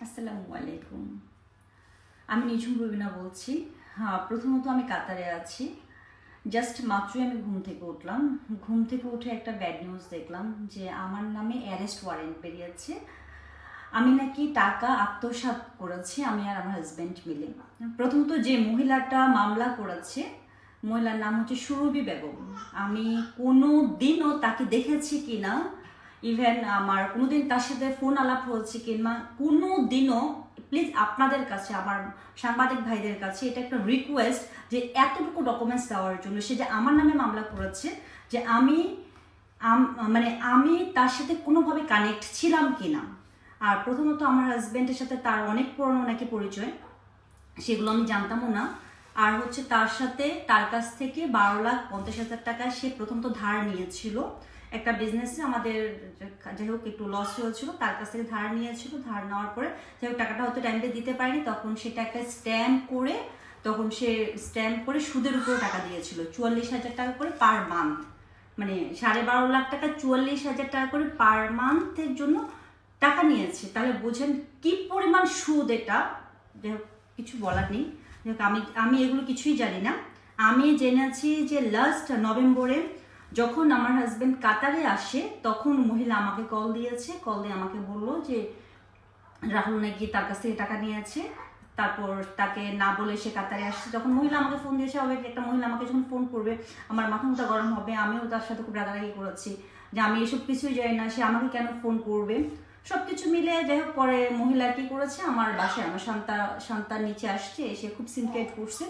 আসসালামু আলাইকুম। আমি নিঝুম রুবিনা বলছি। হ্যাঁ, প্রথমত আমি কাতারে আছি। জাস্ট মাত্রই আমি ঘুম থেকে উঠলাম। ঘুম থেকে উঠে একটা ব্যাড নিউজ দেখলাম যে আমার নামে অ্যারেস্ট ওয়ারেন্ট বেরিয়েছে। আমি নাকি টাকা আত্মসাৎ করেছি, আমি আর আমার হাজব্যান্ড মিলে। প্রথমত যে মহিলাটা মামলা করেছে, মহিলার নাম হচ্ছে সুরভি বেগম। আমি কোনো দিনও তাকে দেখেছি কিনা, ইভেন আমার কোনোদিন তার সাথে ফোন আলাপ হয়েছে কিংবা কোনো দিনও, প্লিজ আপনাদের কাছে, আমার সাংবাদিক ভাইদের কাছে এটা একটা রিকোয়েস্ট যে এতটুকু ডকুমেন্টস দেওয়ার জন্য। সে যে আমার নামে মামলা করেছে, যে আমি তার সাথে কোনোভাবে কানেক্ট ছিলাম কিনা। আর প্রথমত আমার হাজব্যান্ডের সাথে তার অনেক পুরনো নাকি পরিচয়, সেগুলো আমি জানতামও না। আর হচ্ছে তার কাছ থেকে 12,50,000 টাকা সে প্রথমত ধার নিয়েছিল একটা বিজনেসে। আমাদের যাই হোক একটু লস হয়েছিল, তার কাছ থেকে ধার নিয়েছিল। ধার নেওয়ার পরে যাই হোক টাকাটা হয়তো টাইমে দিতে পারেনি, তখন সেটা একটা স্ট্যাম্প করে সুদের উপরে টাকা দিয়েছিল 44,000 টাকা করে পার মান্থ। মানে 12.5 লাখ টাকা 44,000 টাকা করে পার মান্থের জন্য টাকা নিয়েছে। তাহলে বোঝেন কি পরিমাণ সুদ এটা। কিছু বলার নেই। আমি এগুলো কিছুই জানি না। আমি জেনেছি যে লাস্ট নভেম্বরে যখন আমার হাজব্যান্ড কাতারে আসে, তখন মহিলা আমাকে কল দিয়েছে। কল দিয়ে আমাকে বললো যে রাহুল নাকি তার কাছ থেকে টাকা নিয়েছে। তারপর তাকে না বলে সে কাতারে আসছে। যখন মহিলা আমাকে ফোন দিয়েছে, একটা মহিলা আমাকে যখন ফোন করবে আমার মাথা মুথা গরম হবে। আমিও তার সাথে খুব রাগারাগি করেছি যে আমি এসব কিছুই জানি না, সে আমাকে কেন ফোন করবে। সবকিছু মিলে যাই হোক পরে মহিলা কি করেছে, আমার বাসায় আমার সন্তান নিচে আসছে, এসে খুব সিনক্রেট করছে,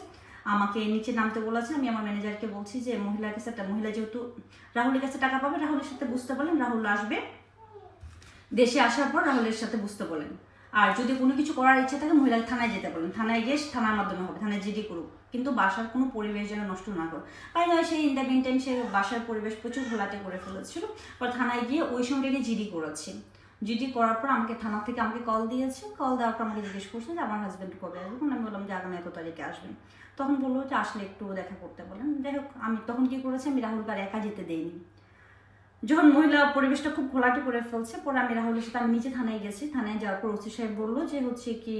আমাকে নিচে নামতে বলেছে। আমি আমার ম্যানেজারকে বলছি যে মহিলা যেহেতু রাহুলের কাছে টাকা পাবে, রাহুলের সাথে বুঝতে বলেন, রাহুল আসবে, দেশে আসার পর রাহুলের সাথে বুঝতে বলেন। আর যদি কোনো কিছু করার ইচ্ছা থাকে মহিলাকে থানায় যেতে বলেন, থানায় গিয়ে থানার মাধ্যমে হবে, থানায় জিডি করুক, কিন্তু বাসার কোনো পরিবেশ যেন নষ্ট না করো। তাই নয় সেই ইন দ্য মিন টাইম সে বাসার পরিবেশ প্রচুর ঘোলাটে করে ফেলেছিল। পর থানায় গিয়ে ওই সময়টাকে জিডি করেছে। জিডি করার পর থানা থেকে আমাকে কল দিয়েছে। কল দেওয়ার পর আমাকে জিজ্ঞেস করছে যে আমার হাজব্যান্ড কবে আসবে। আমি বললাম যে আগামী 1 তারিখে আসবেন। তখন বললো যে আসলে একটু দেখা করতে বলেন। যাই হোক আমি তখন কি করেছি, আমি রাহুলকে আর একা যেতে দেইনি। যখন মহিলা পরিবেশটা খুব ঘোলাটে করে ফেলছে, পরে আমি রাহুলের সাথে আমি নিচে থানায় গেছি। থানায় যাওয়ার পর ওসি সাহেব বললো যে হচ্ছে কি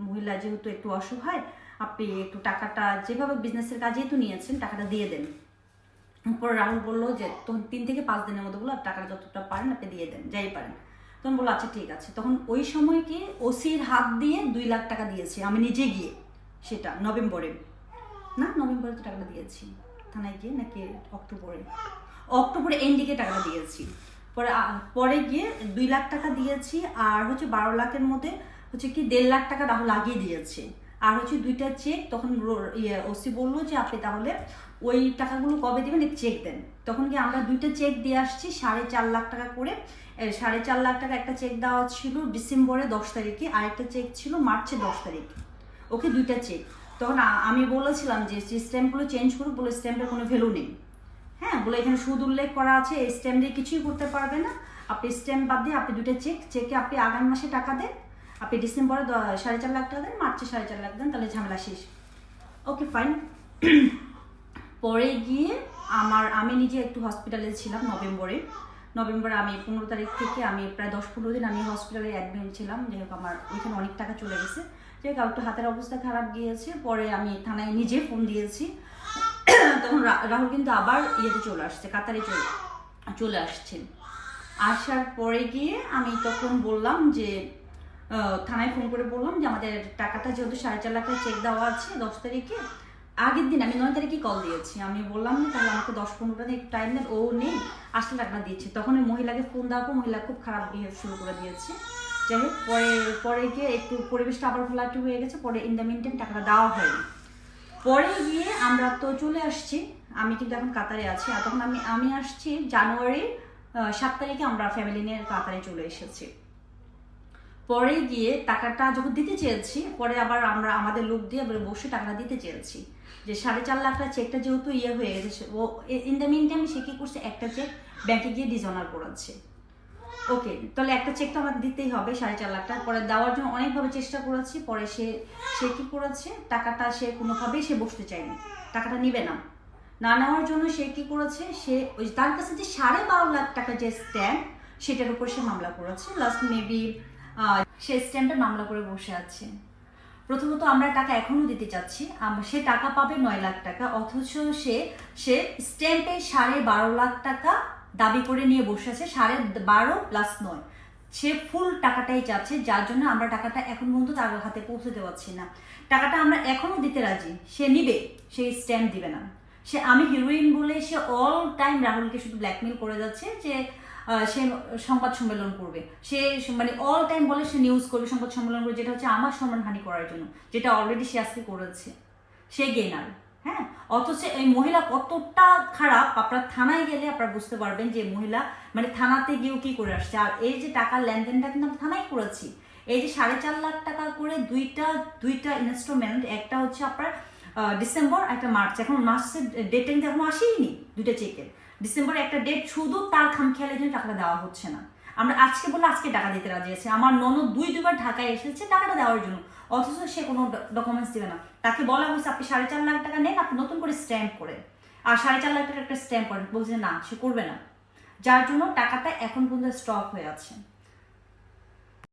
মহিলা যেহেতু একটু অসহায়, আপনি একটু টাকাটা যেভাবে বিজনেসের কাজেই তো নিয়েছেন টাকাটা দিয়ে দেন। পরে রাহুল বললো যে তখন 3 থেকে 5 দিনের মধ্যে বললো টাকাটা যতটা পারেন আপনি দিয়ে দেন, যাই পারেন। তখন বললো আচ্ছা ঠিক আছে। তখন ওই সময় কি ওসির হাত দিয়ে 2 লাখ টাকা দিয়েছি আমি নিজে গিয়ে, সেটা নভেম্বরে তো টাকাটা দিয়েছি থানায় গিয়ে, নাকি অক্টোবরে এন্ডিকে টাকাটা দিয়েছি। পরে গিয়ে 2 লাখ টাকা দিয়েছি। আর হচ্ছে 12 লাখের মধ্যে হচ্ছে কি 1.5 লাখ টাকা রাহুল লাগিয়ে দিয়েছে। আর হচ্ছে 2টা চেক। তখন ওসি বললো যে আপনি তাহলে ওই টাকাগুলো কবে দেবেন, এক চেক দেন। তখন কি আমরা 2টা চেক দিয়ে আসছি 4.5 লাখ টাকা করে। 4.5 লাখ টাকা একটা চেক দেওয়া ছিল ডিসেম্বরে 10 তারিখে, আরেকটা চেক ছিল মার্চে 10 তারিখে। ওকে 2টা চেক। তখন আমি বলেছিলাম যে স্ট্যাম্পগুলো চেঞ্জ করুক, বলে স্ট্যাম্পের কোনো ভ্যালু নেই। হ্যাঁ বলে এখানে সুদ উল্লেখ করা আছে, এই স্ট্যাম্প দিয়ে কিছুই করতে পারবে না। আপনি স্ট্যাম্প বাদ দিয়ে আপনি 2টা চেকে আপনি আগামী মাসে টাকা দেন। আপনি ডিসেম্বরে 4.5 লাখ টাকা দেন, মার্চে 4.5 লাখ দেন, তাহলে ঝামেলা শেষ। Okay fine. পরে গিয়ে আমি নিজে একটু হসপিটালে ছিলাম নভেম্বরে আমি 15 তারিখ থেকে আমি প্রায় 10-15 দিন আমি হসপিটালে অ্যাডমিট ছিলাম। যাই হোক আমার ওইখানে অনেক টাকা চলে গেছে। যাই হোক একটু হাতের অবস্থা খারাপ গিয়েছে। পরে আমি থানায় নিজে ফোন দিয়েছি। তখন রাহুল কিন্তু আবার চলে আসছে, কাতারে চলে আসছে। আসার পরে গিয়ে আমি তখন বললাম যে থানায় ফোন করে বললাম যে আমাদের টাকাটা যেহেতু 4.5 লাখ চেক দেওয়া আছে 10 তারিখে, আগের দিন আমি 9 তারিখে কল দিয়েছি। আমি বললাম যে তাহলে আমাকে 10-15 দিন একটু টাইম দেন। ও নেই, আসলে টাকাটা দিচ্ছে। তখন ওই মহিলাকে ফোন দেওয়ার পর মহিলা খুব খারাপ বিহেভ শুরু করে দিয়েছে। যাই হোক পরে গিয়ে একটু পরিবেশটা আবার ঘোলাটে হয়ে গেছে। পরে ইন দ্য মিন টাইম টাকাটা দেওয়া হয়নি। পরে গিয়ে আমরা তো চলে আসছি, আমি কিন্তু এখন কাতারে আছি। আর তখন আমি আসছি জানুয়ারি 7 তারিখে আমরা ফ্যামিলি নিয়ে কাতারে চলে এসেছি। পরে গিয়ে টাকাটা যখন দিতে চেয়েছি, পরে আবার আমরা আমাদের লোক দিয়ে বসে টাকাটা দিতে চেয়েছি যে 4.5 লাখ টাকা চেকটা যেহেতু হয়ে গেছে। ও ইন দ্য মিন টাইম সে কি করছে, একটা চেক ব্যাংকে গিয়ে ডিজনার করাচ্ছে। ওকে, তাহলে একটা চেক তো আমাদের দিতেই হবে 4.5 লাখ টাকা। পরে দেওয়ার জন্য অনেকভাবে চেষ্টা করেছি। পরে সে কি করেছে, টাকাটা সে কোনোভাবেই সে বসতে চায়নি, টাকাটা নিবে না। না নেওয়ার জন্য সে কি করেছে, সে ওই তার কাছে যে 12.5 লাখ টাকা যে স্ট্যাম্প, সেটার উপর সে মামলা করেছে। লাস্ট মেবি সে স্ট্যাম্পে মামলা করে বসে আছে। প্রথমত আমরা টাকা এখনো দিতে চাচ্ছি, সে টাকা পাবে 9 লাখ টাকা, অথচ সে সে স্ট্যাম্পে 12.5 লাখ টাকা দাবি করে নিয়ে বসে আছে, 12.5 প্লাস 9, সে ফুল টাকাটাই চাচ্ছে, যার জন্য আমরা টাকাটা এখন পর্যন্ত তার হাতে পৌঁছতে পারছি না। টাকাটা আমরা এখনো দিতে রাজি, সে নিবে, সে স্ট্যাম্প দিবে না। সে আমি হিরোইন বলে সে অল টাইম রাহুলকে শুধু ব্ল্যাকমেল করে যাচ্ছে যে সে সংবাদ সম্মেলন করবে, সে মানে অল টাইম বলে সে নিউজ করবে, সংবাদ সম্মেলন করবে, যেটা হচ্ছে আমার সম্মানহানি করার জন্য, যেটা অলরেডি সে আজকে করেছে। সে গেনার, হ্যাঁ। অথচ এই মহিলা কতটা খারাপ, আপনার থানায় গেলে আপনারা বুঝতে পারবেন যে মহিলা মানে থানাতে গিয়েও কি করে আসছে। আর এই যে টাকার লেনদেনটা কিন্তু আমরা থানায় করেছি। এই যে 4.5 লাখ টাকা করে দুইটা ইনস্টলমেন্ট, একটা হচ্ছে আপনার ডিসেম্বর, একটা মার্চ, এখন মার্চের ডেটটা কিন্তু এখনো আসেইনি, দুইটা চেকের। ডিসেম্বরে একটা ডেট, শুধু তার খামখেয়ালের জন্য টাকাটা দেওয়া হচ্ছে না। আমরা আজকে বললে আজকে টাকা দিতে রাজি আছে। আমার ননদ দুইবার ঢাকায় এসেছে টাকাটা দেওয়ার জন্য, অথচ সে কোনো ডকুমেন্টস দিবে না। তাকে বলা হয়েছে আপনি 4.5 লাখ টাকা নেন, আপনি নতুন করে স্ট্যাম্প করে, আর 4.5 লাখ টাকা একটা স্ট্যাম্প করেন, বলছে না, সে করবে না। যার জন্য টাকাটা এখন পর্যন্ত স্টক হয়ে আছে।